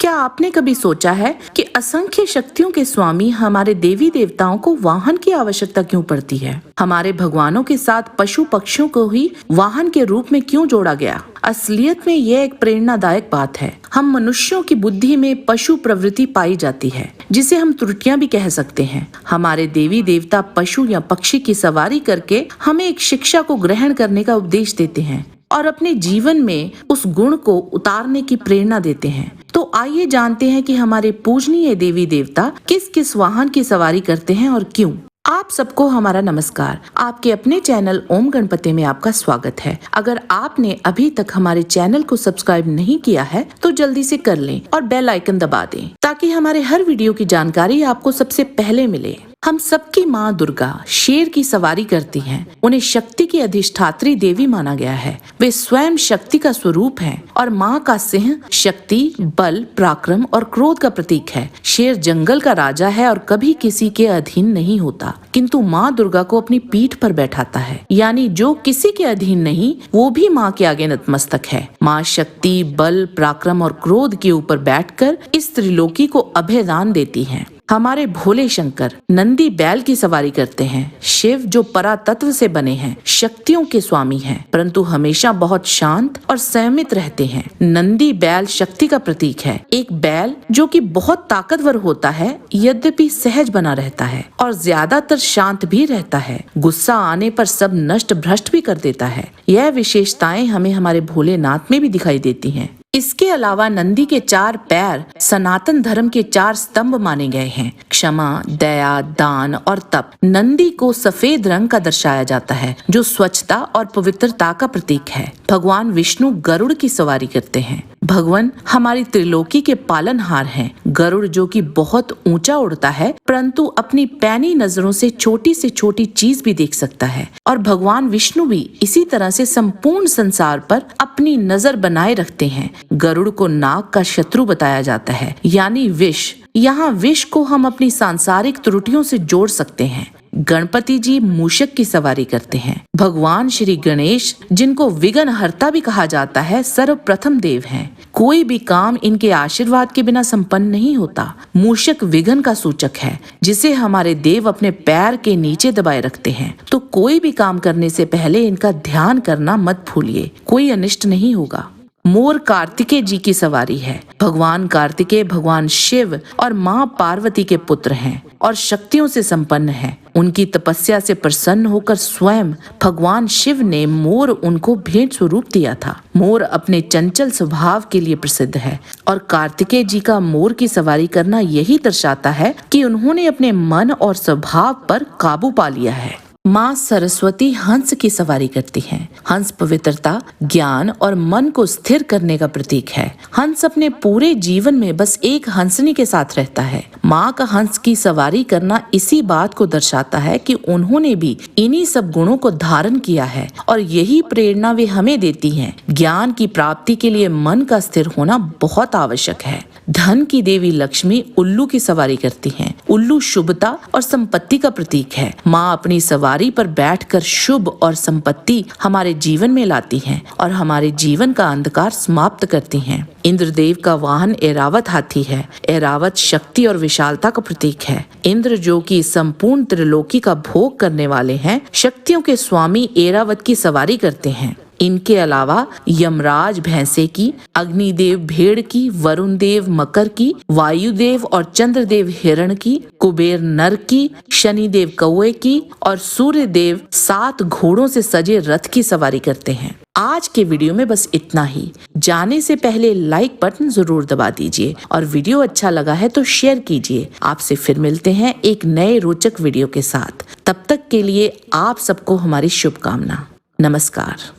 क्या आपने कभी सोचा है कि असंख्य शक्तियों के स्वामी हमारे देवी देवताओं को वाहन की आवश्यकता क्यों पड़ती है? हमारे भगवानों के साथ पशु पक्षियों को ही वाहन के रूप में क्यों जोड़ा गया? असलियत में यह एक प्रेरणादायक बात है। हम मनुष्यों की बुद्धि में पशु प्रवृत्ति पाई जाती है, जिसे हम त्रुटियां भी कह सकते हैं। हमारे देवी देवता पशु या पक्षी की सवारी करके हमें एक शिक्षा को ग्रहण करने का उपदेश देते हैं और अपने जीवन में उस गुण को उतारने की प्रेरणा देते हैं। तो आइए जानते हैं कि हमारे पूजनीय देवी देवता किस किस वाहन की सवारी करते हैं और क्यों। आप सबको हमारा नमस्कार। आपके अपने चैनल ओम गणपति में आपका स्वागत है। अगर आपने अभी तक हमारे चैनल को सब्सक्राइब नहीं किया है तो जल्दी से कर लें और बेल आइकन दबा दें ताकि हमारे हर वीडियो की जानकारी आपको सबसे पहले मिले। हम सबकी माँ दुर्गा शेर की सवारी करती हैं। उन्हें शक्ति की अधिष्ठात्री देवी माना गया है। वे स्वयं शक्ति का स्वरूप हैं और माँ का सिंह शक्ति, बल, पराक्रम और क्रोध का प्रतीक है। शेर जंगल का राजा है और कभी किसी के अधीन नहीं होता, किंतु माँ दुर्गा को अपनी पीठ पर बैठाता है, यानी जो किसी के अधीन नहीं वो भी माँ के आगे नतमस्तक है। माँ शक्ति, बल, पराक्रम और क्रोध के ऊपर बैठकर इस त्रिलोकी को अभयदान देती हैं। हमारे भोले शंकर नंदी बैल की सवारी करते हैं। शिव जो परातत्व से बने हैं, शक्तियों के स्वामी हैं, परंतु हमेशा बहुत शांत और संयमित रहते हैं। नंदी बैल शक्ति का प्रतीक है। एक बैल जो कि बहुत ताकतवर होता है, यद्यपि सहज बना रहता है और ज्यादातर शांत भी रहता है। गुस्सा आने पर सब नष्ट भ्रष्ट भी कर देता है। यह विशेषताएं हमें हमारे भोलेनाथ में भी दिखाई देती हैं। इसके अलावा नंदी के 4 पैर सनातन धर्म के 4 स्तंभ माने गए हैं। क्षमा, दया, दान और तप। नंदी को सफेद रंग का दर्शाया जाता है, जो स्वच्छता और पवित्रता का प्रतीक है। भगवान विष्णु गरुड़ की सवारी करते हैं। भगवान हमारी त्रिलोकी के पालनहार हैं। गरुड़ जो कि बहुत ऊंचा उड़ता है, परंतु अपनी पैनी नजरों से छोटी चीज भी देख सकता है। और भगवान विष्णु भी इसी तरह से संपूर्ण संसार पर अपनी नजर बनाए रखते हैं। गरुड़ को नाग का शत्रु बताया जाता है, यानी विष। यहाँ विष को हम अपनी सांसारिक त्रुटियों से जोड़ सकते हैं। गणपति जी मूषक की सवारी करते हैं। भगवान श्री गणेश, जिनको विघ्नहर्ता भी कहा जाता है, सर्वप्रथम देव हैं। कोई भी काम इनके आशीर्वाद के बिना संपन्न नहीं होता। मूषक विघ्न का सूचक है, जिसे हमारे देव अपने पैर के नीचे दबाए रखते हैं। तो कोई भी काम करने से पहले इनका ध्यान करना मत भूलिए, कोई अनिष्ट नहीं होगा। मोर कार्तिकेय जी की सवारी है। भगवान कार्तिकेय भगवान शिव और माँ पार्वती के पुत्र हैं और शक्तियों से संपन्न हैं। उनकी तपस्या से प्रसन्न होकर स्वयं भगवान शिव ने मोर उनको भेंट स्वरूप दिया था। मोर अपने चंचल स्वभाव के लिए प्रसिद्ध है और कार्तिकेय जी का मोर की सवारी करना यही दर्शाता है कि उन्होंने अपने मन और स्वभाव पर काबू पा लिया है। माँ सरस्वती हंस की सवारी करती हैं। हंस पवित्रता, ज्ञान और मन को स्थिर करने का प्रतीक है। हंस अपने पूरे जीवन में बस एक हंसनी के साथ रहता है। माँ का हंस की सवारी करना इसी बात को दर्शाता है कि उन्होंने भी इन्हीं सब गुणों को धारण किया है और यही प्रेरणा वे हमें देती हैं। ज्ञान की प्राप्ति के लिए मन का स्थिर होना बहुत आवश्यक है। धन की देवी लक्ष्मी उल्लू की सवारी करती हैं। उल्लू शुभता और संपत्ति का प्रतीक है। माँ अपनी सवारी पर बैठकर शुभ और संपत्ति हमारे जीवन में लाती हैं और हमारे जीवन का अंधकार समाप्त करती हैं। इंद्रदेव का वाहन ऐरावत हाथी है। ऐरावत शक्ति और विशालता का प्रतीक है। इंद्र जो कि संपूर्ण त्रिलोकी का भोग करने वाले हैं, शक्तियों के स्वामी ऐरावत की सवारी करते हैं। इनके अलावा यमराज भैंसे की, अग्निदेव भेड़ की, वरुण देव मकर की, वायुदेव और चंद्रदेव हिरण की, कुबेर नर की, शनिदेव कौवे की और सूर्य देव 7 घोड़ों से सजे रथ की सवारी करते हैं। आज के वीडियो में बस इतना ही। जाने से पहले लाइक बटन जरूर दबा दीजिए और वीडियो अच्छा लगा है तो शेयर कीजिए। आपसे फिर मिलते हैं एक नए रोचक वीडियो के साथ। तब तक के लिए आप सबको हमारी शुभकामना। नमस्कार।